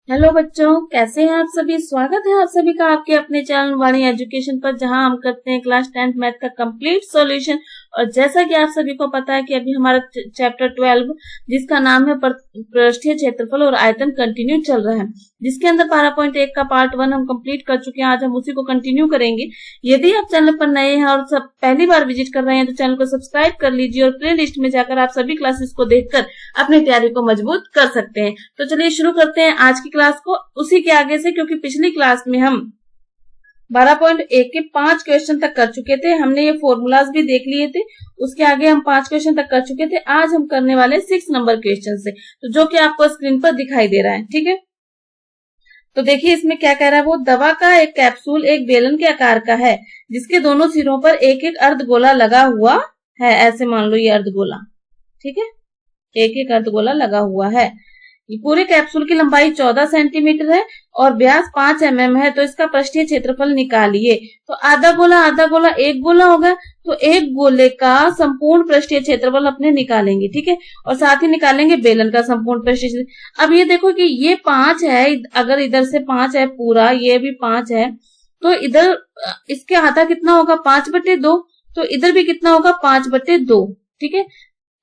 Hello बच्चों, कैसे हैं आप सभी। स्वागत है आप सभी का आपके अपने चैनल वाणी एजुकेशन पर, जहां हम करते हैं क्लास 10th मैथ का कंप्लीट सॉल्यूशन। और जैसा कि आप सभी को पता है कि अभी हमारा चैप्टर 12 जिसका नाम है पृष्ठीय क्षेत्रफल और आयतन कंटिन्यू चल रहा है, जिसके अंदर 12.1 का पार्ट 1 हम कंप्लीट कर चुके हैं। आज हम उसी को कंटिन्यू करेंगे। यदि आप चैनल पर नए हैं और सब पहली बार विजिट कर रहे हैं तो चैनल को सब्सक्राइब कर लीजिए और प्ले लिस्ट में जाकर आप सभी क्लासेस को देखकर अपनी तैयारी को मजबूत कर सकते हैं। तो चलिए शुरू करते हैं आज की क्लास को उसी के आगे से, क्योंकि पिछली क्लास में हम 12.1 के 5 क्वेश्चन तक कर चुके थे। हमने ये फॉर्मूलाज भी देख लिए थे, उसके आगे हम 5 क्वेश्चन तक कर चुके थे। आज हम करने वाले 6 नंबर क्वेश्चन से, तो जो कि आपको स्क्रीन पर दिखाई दे रहा है। ठीक है, तो देखिए इसमें क्या कह रहा है। वो दवा का एक कैप्सूल एक बेलन के आकार का है, जिसके दोनों सिरों पर एक एक अर्धगोला लगा हुआ है। ऐसे मान लो ये अर्धगोला, ठीक है, एक एक अर्धगोला लगा हुआ है। पूरे कैप्सूल की लंबाई 14 सेंटीमीटर है और व्यास 5 mm है। तो इसका पृष्ठीय क्षेत्रफल निकालिए। तो आधा गोला एक गोला होगा, तो एक गोले का संपूर्ण पृष्ठीय क्षेत्रफल अपने निकालेंगे। ठीक है, और साथ ही निकालेंगे बेलन का संपूर्ण पृष्ठीय क्षेत्रफल। अब ये देखो कि ये 5 है, अगर इधर से 5 है पूरा, ये भी 5 है, तो इधर इसके आधा कितना होगा 5/2, तो इधर भी कितना होगा 5/2। ठीक है,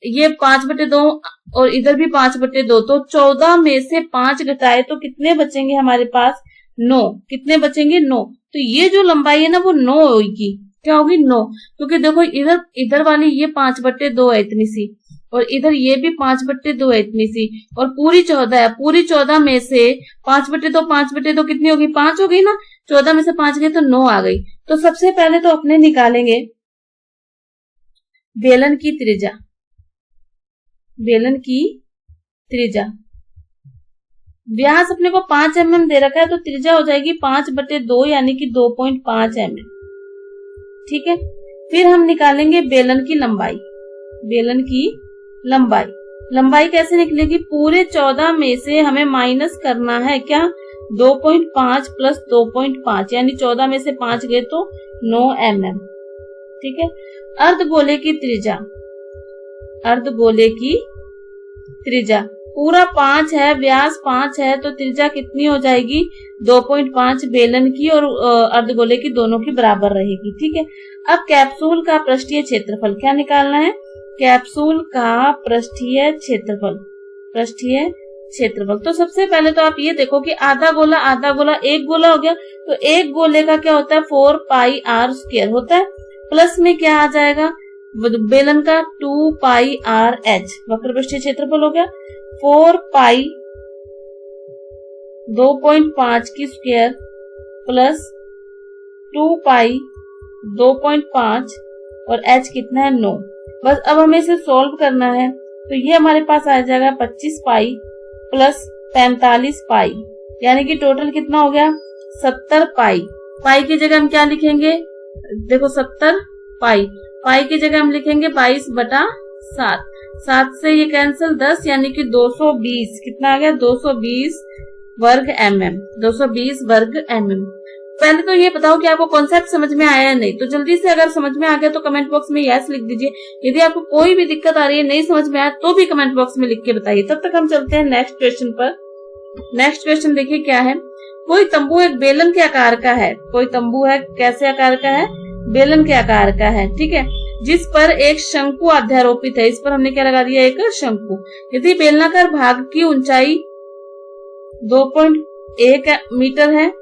ये 5/2 और इधर भी 5/2, तो 14 में से 5 घटाए तो कितने बचेंगे हमारे पास 9। कितने बचेंगे 9। तो ये जो लंबाई है ना वो 9 होगी। क्या होगी 9, क्योंकि देखो इधर वाली ये 5/2 है इतनी सी, और इधर ये भी 5/2 है इतनी सी, और पूरी 14 है। पूरी 14 में से 5/2 कितनी होगी 5 हो गई ना। 14 में से 5 गए तो 9 आ गई। तो सबसे पहले तो अपने निकालेंगे बेलन की त्रिज्या। बेलन की त्रिज्या, व्यास अपने को 5 mm दे रखा है, तो त्रिज्या हो जाएगी 5/2 यानी कि 2.5 mm। ठीक है, फिर हम निकालेंगे बेलन की लंबाई। बेलन की लंबाई कैसे निकलेगी। पूरे 14 में से हमें माइनस करना है क्या 2.5 प्लस 2.5 यानी 14 में से 5 गए तो 9 mm। ठीक है, अर्धगोले की त्रिज्या पूरा 5 है, व्यास 5 है, तो त्रिज्या कितनी हो जाएगी 2.5 बेलन की और अर्धगोले की दोनों की बराबर रहेगी। ठीक है, अब कैप्सूल का पृष्ठीय क्षेत्रफल क्या निकालना है। कैप्सूल का पृष्ठीय क्षेत्रफल। तो सबसे पहले तो आप ये देखो कि आधा गोला एक गोला हो गया, तो एक गोले का क्या होता है 4πr² होता है। प्लस में क्या आ जाएगा बेलन का 2πrh, वक्र पृष्ठीय क्षेत्रफल हो गया 4π 2.5 की स्क्वायर प्लस 2π 2.5 और h कितना है 9। बस अब हमें इसे सोल्व करना है, तो ये हमारे पास आ जाएगा 25π प्लस 45π, यानी कि टोटल कितना हो गया 70π। पाई की जगह हम क्या लिखेंगे, देखो 70π, पाई की जगह हम लिखेंगे 22/7। 7 से ये कैंसिल 10 यानी कि 220। कितना आ गया 220 वर्ग mm। 220 वर्ग mm। पहले तो ये बताओ कि आपको कॉन्सेप्ट समझ में आया या नहीं। तो जल्दी से अगर समझ में आ गया तो कमेंट बॉक्स में यस लिख दीजिए। यदि आपको कोई भी दिक्कत आ रही है, नहीं समझ में आया, तो भी कमेंट बॉक्स में लिख के बताइए। तब तक हम चलते हैं नेक्स्ट क्वेश्चन पर। नेक्स्ट क्वेश्चन देखिए क्या है। कोई तंबू एक बेलन के आकार का है। कोई तंबू है कैसे आकार का है, बेलन के आकार का है। ठीक है, जिस पर एक शंकु अध्यारोपित है। इस पर हमने क्या लगा दिया एक शंकु। यदि बेलनाकार भाग की ऊंचाई 2.1 मीटर है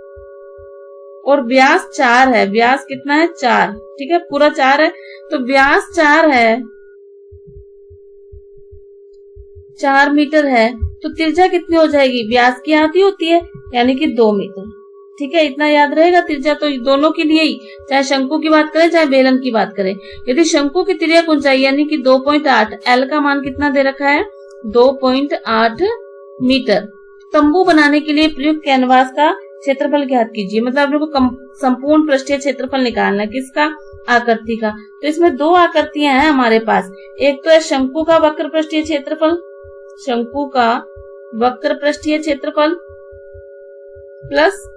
और व्यास 4 है। व्यास कितना है 4। ठीक है, पूरा 4 है, तो व्यास 4 है, 4 मीटर है, तो त्रिज्या कितनी हो जाएगी, व्यास की आधी होती है यानी कि 2 मीटर। ठीक है, इतना याद रहेगा त्रिज्या तो दोनों के लिए ही, चाहे शंकु की बात करें चाहे बेलन की बात करें। यदि शंकु की तिर्यक ऊंचाई यानी कि 2.8, एल का मान कितना दे रखा है 2.8 मीटर। तंबू बनाने के लिए प्रयुक्त कैनवास का क्षेत्रफल ज्ञात कीजिए। मतलब आप लोगों को संपूर्ण पृष्ठीय क्षेत्रफल निकालना है, किसका, आकृति का। तो इसमें 2 आकृतियां हैं हमारे पास। एक तो है शंकु का वक्र पृष्ठीय क्षेत्रफल, शंकु का वक्र पृष्ठीय क्षेत्रफल प्लस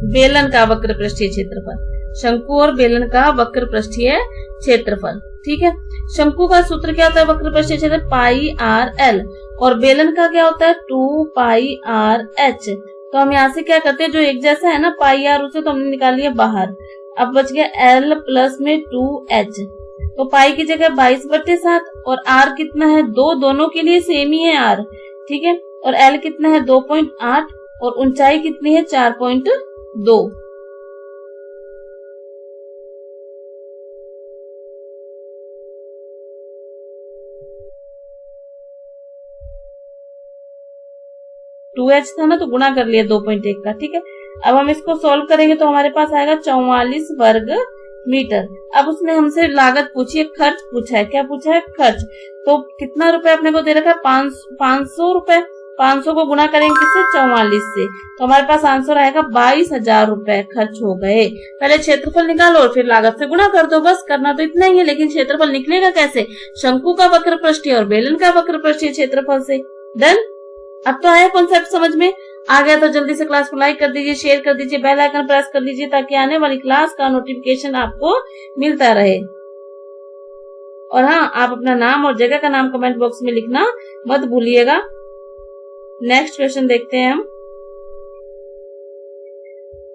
बेलन का वक्र पृष्ठीय क्षेत्रफल। शंकु और बेलन का वक्र पृष्ठीय क्षेत्रफल। ठीक है, शंकु का सूत्र क्या होता है वक्र पृष्ठीय क्षेत्र पाई आर एल, और बेलन का क्या होता है 2 पाई आर एच। तो हम यहाँ से क्या करते हैं, जो एक जैसा है ना पाई आर, उसे तो हमने निकाल लिया बाहर। अब बच गया एल प्लस में 2h, तो पाई की जगह 22/7, और आर कितना है 2, दोनों के लिए सेम ही है आर। ठीक है, और एल कितना है 2.8, और ऊंचाई कितनी है 4.2। टू एच था ना, तो गुणा कर लिया 2.1 का। ठीक है, अब हम इसको सॉल्व करेंगे तो हमारे पास आएगा 44 वर्ग मीटर। अब उसने हमसे लागत पूछी है, खर्च पूछा है। क्या पूछा है? खर्च। तो कितना रुपए अपने को दे रखा है 500 रुपए। 500 को गुणा करेंगे किससे? 44 से, तो हमारे पास आंसर आएगा 22,000 रुपए खर्च हो गए। पहले क्षेत्रफल निकालो और फिर लागत से गुणा कर दो, बस करना तो इतना ही है। लेकिन क्षेत्रफल निकलेगा कैसे? शंकु का वक्र पृष्ठीय और बेलन का वक्र पृष्ठीय क्षेत्रफल से। डन। अब तो आया कॉन्सेप्ट समझ में आ गया, तो जल्दी से क्लास को लाइक कर दीजिए, शेयर कर दीजिए, बेल आइकन प्रेस कर दीजिए, ताकि आने वाली क्लास का नोटिफिकेशन आपको मिलता रहे। और हाँ, आप अपना नाम और जगह का नाम कमेंट बॉक्स में लिखना मत भूलिएगा। नेक्स्ट क्वेश्चन देखते हैं हम।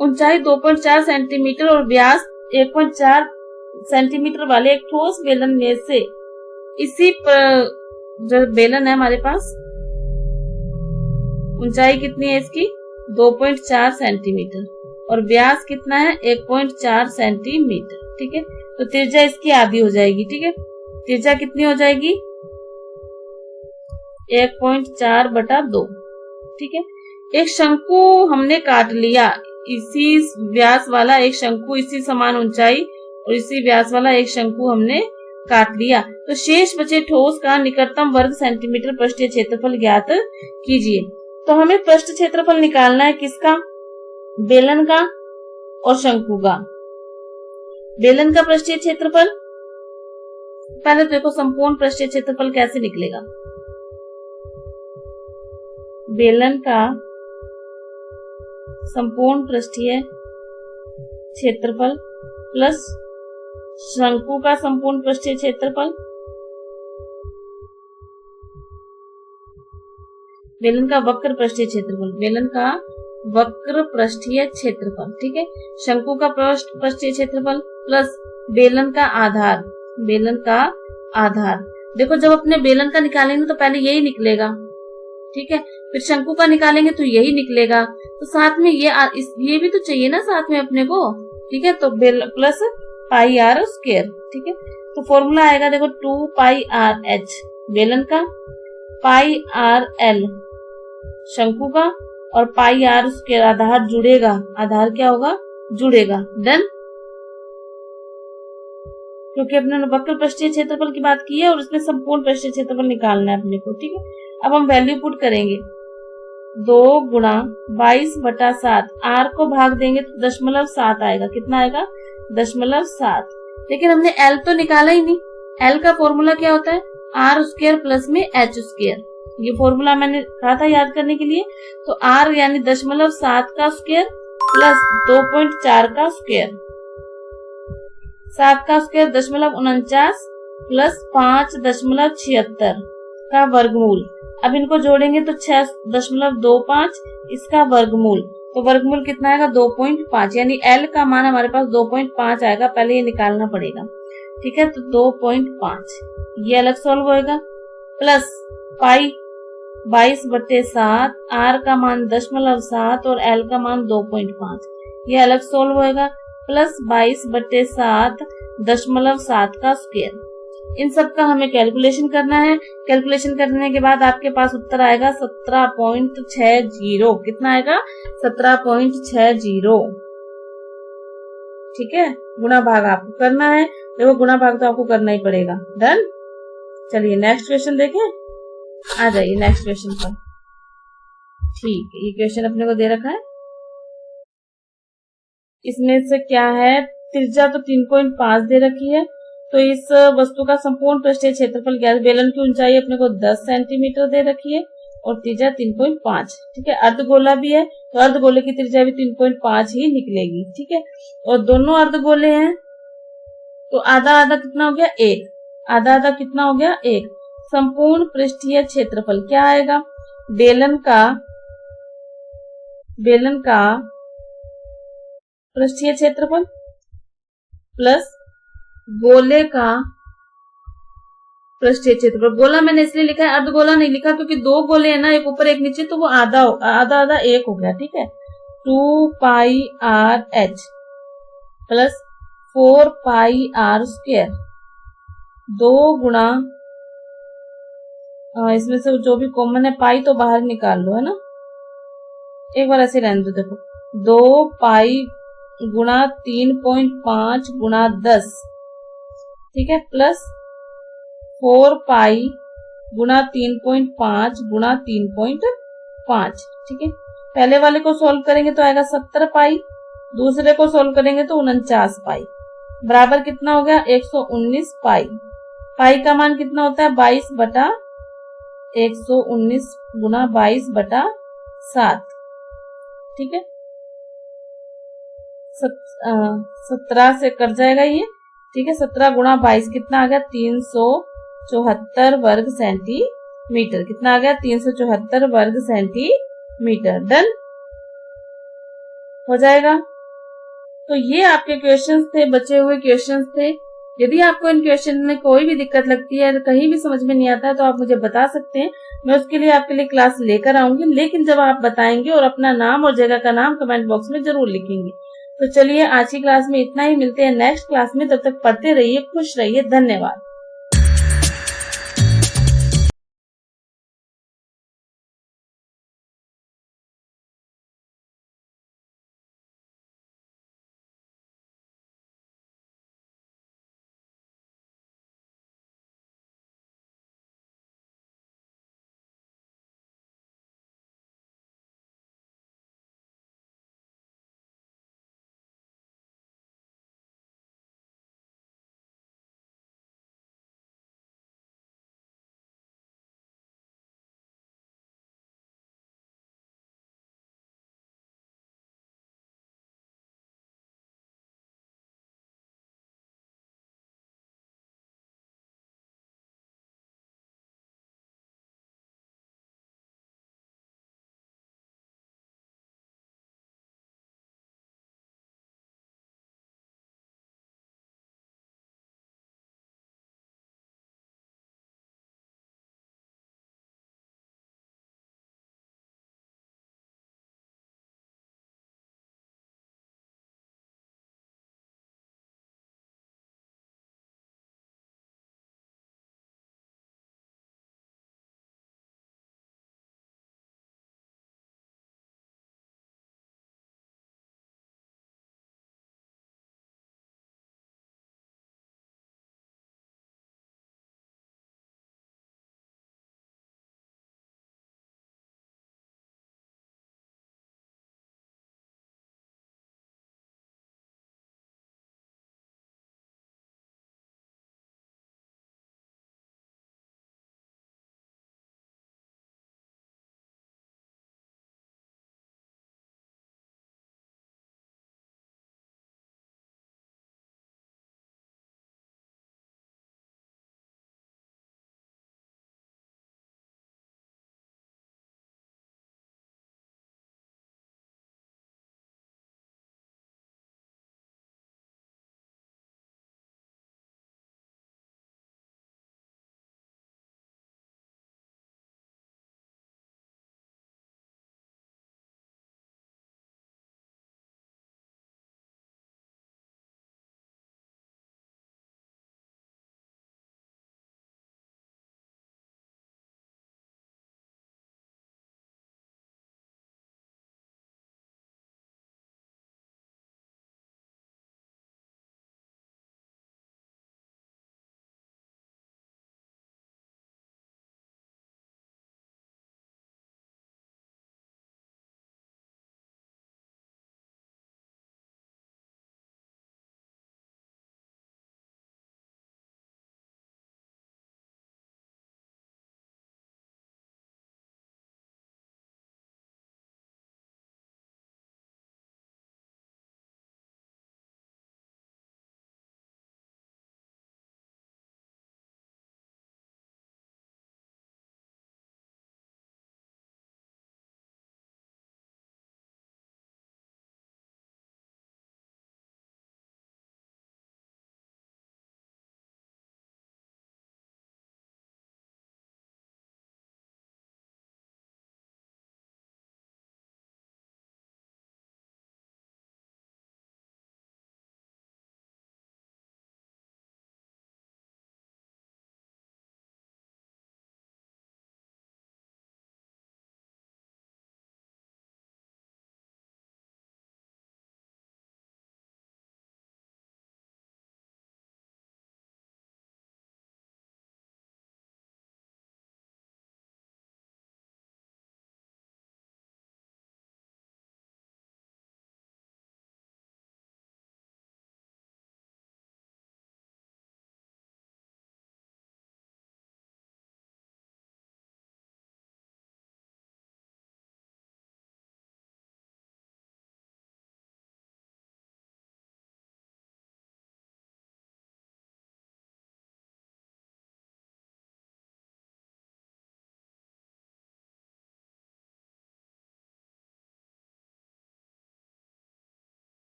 ऊंचाई 2.4 सेंटीमीटर और व्यास 1.4 सेंटीमीटर वाले एक ठोस बेलन में से इसी पर जो बेलन है हमारे पास, ऊंचाई कितनी है इसकी 2.4 सेंटीमीटर और व्यास कितना है 1.4 सेंटीमीटर। ठीक है, तो त्रिज्या इसकी आधी हो जाएगी। ठीक है, त्रिज्या कितनी हो जाएगी 1.4/2। ठीक है, एक शंकु हमने काट लिया, इसी व्यास वाला एक शंकु, इसी समान ऊंचाई और इसी व्यास वाला एक शंकु हमने काट लिया। तो शेष बचे ठोस का निकटतम वर्ग सेंटीमीटर पृष्ठीय क्षेत्रफल ज्ञात कीजिए। तो हमें पृष्ठ क्षेत्रफल निकालना है किसका? बेलन का और शंकु का। बेलन का पृष्ठीय क्षेत्रफल, पहले देखो संपूर्ण पृष्ठीय क्षेत्रफल कैसे निकलेगा। बेलन का संपूर्ण पृष्ठीय क्षेत्रफल प्लस शंकु का संपूर्ण पृष्ठीय क्षेत्रफल, बेलन का वक्र पृष्ठीय क्षेत्रफल, बेलन का वक्र पृष्ठीय क्षेत्रफल। ठीक है, शंकु का पृष्ठीय क्षेत्रफल प्लस बेलन का आधार, बेलन का आधार। देखो जब अपने बेलन का निकालेंगे तो पहले यही निकलेगा। ठीक है, फिर शंकु का निकालेंगे तो यही निकलेगा, तो साथ में ये भी तो चाहिए ना साथ में अपने को। ठीक है, तो प्लस पाई आर स्क्वायर। ठीक है, तो फॉर्मूला आएगा देखो 2 पाई आर एच बेलन का, पाई आर एल शंकु का, और पाई आर स्क्वायर आधार जुड़ेगा। आधार क्या होगा? जुड़ेगा। डन। क्योंकि अपने वक्र पृष्ठीय क्षेत्रफल की बात की है और उसमें संपूर्ण पृष्ठीय क्षेत्रफल निकालना है अपने को। ठीक है, अब हम वैल्यू पुट करेंगे 2 गुणा 22/7, आर को भाग देंगे तो 0.7 आएगा। कितना आएगा? 0.7। लेकिन हमने एल तो निकाला ही नहीं। एल का फॉर्मूला क्या होता है? आर स्क्वायर प्लस में एच स्क्वायर। ये फॉर्मूला मैंने कहा था याद करने के लिए। तो आर यानी 0.7 का स्क्वायर प्लस 2.4 का स्क्वायर, 7 का स्क्वायर 0.49 प्लस 5.76 का वर्गमूल। अब इनको जोड़ेंगे तो 6.25 इसका वर्गमूल, तो वर्गमूल कितना आएगा 2.5, यानी एल का मान हमारे पास 2.5 आएगा। पहले ये निकालना पड़ेगा। ठीक है, तो 2.5 ये अलग सॉल्व होएगा, प्लस पाई 22/7, आर का मान 0.7 और एल का मान 2.5 ये अलग सॉल्व होएगा, प्लस 22/7 0.7 का स्क्वायर। इन सब का हमें कैलकुलेशन करना है। कैलकुलेशन करने के बाद आपके पास उत्तर आएगा 17.60। कितना आएगा? 17.60। ठीक है, गुणा भाग आपको करना है। देखो गुणा भाग तो आपको करना ही पड़ेगा। डन। चलिए नेक्स्ट क्वेश्चन देखें। आ जाइए नेक्स्ट क्वेश्चन पर। ठीक है, ये क्वेश्चन अपने को दे रखा है। इसमें से क्या है, त्रिज्या तो 3.5 दे रखी है। तो इस वस्तु का संपूर्ण पृष्ठीय क्षेत्रफल ज्ञात। बेलन की ऊंचाई अपने को 10 सेंटीमीटर दे रखी है और त्रिज्या 3.5। ठीक है, अर्धगोला भी है तो अर्धगोले की त्रिज्या भी 3.5 ही निकलेगी। ठीक है, और दोनों अर्धगोले हैं तो आधा आधा कितना हो गया 1, आधा आधा कितना हो गया 1। संपूर्ण पृष्ठीय क्षेत्रफल क्या आएगा, बेलन का पृष्ठीय क्षेत्रफल प्लस गोले का पृष्ठीय क्षेत्रफल। गोला मैंने इसलिए लिखा है, अर्धगोला नहीं लिखा क्योंकि दो गोले हैं ना, एक ऊपर एक नीचे, तो वो आधा आधा 1 हो गया। ठीक है, 2 pi r h plus 4 pi r square, 2 गुणा इसमें से जो भी कॉमन है पाई तो बाहर निकाल लो, है ना, एक बार ऐसे रहने दो। देखो 2 पाई गुणा 3.5 गुणा 10, ठीक है, प्लस 4 पाई गुणा 3.5 गुणा 3.5। ठीक है, पहले वाले को सॉल्व करेंगे तो आएगा 70 पाई, दूसरे को सॉल्व करेंगे तो 49 पाई, बराबर कितना हो गया 119 पाई। पाई का मान कितना होता है 22 बटा 119 गुना 22 बटा 7। ठीक है, 17 से कट जाएगा ये। ठीक है, 17 गुणा 22 कितना आ गया 374 वर्ग सेंटीमीटर। कितना आ गया 374 वर्ग सेंटीमीटर। डन हो जाएगा। तो ये आपके क्वेश्चंस थे, बचे हुए क्वेश्चंस थे। यदि आपको इन क्वेश्चन में कोई भी दिक्कत लगती है, कहीं भी समझ में नहीं आता है, तो आप मुझे बता सकते हैं, मैं उसके लिए आपके लिए क्लास लेकर आऊंगी। लेकिन जब आप बताएंगे और अपना नाम और जगह का नाम कमेंट बॉक्स में जरूर लिखेंगे। तो चलिए आज की क्लास में इतना ही, मिलते हैं नेक्स्ट क्लास में। तब तक पढ़ते रहिए, खुश रहिए, धन्यवाद।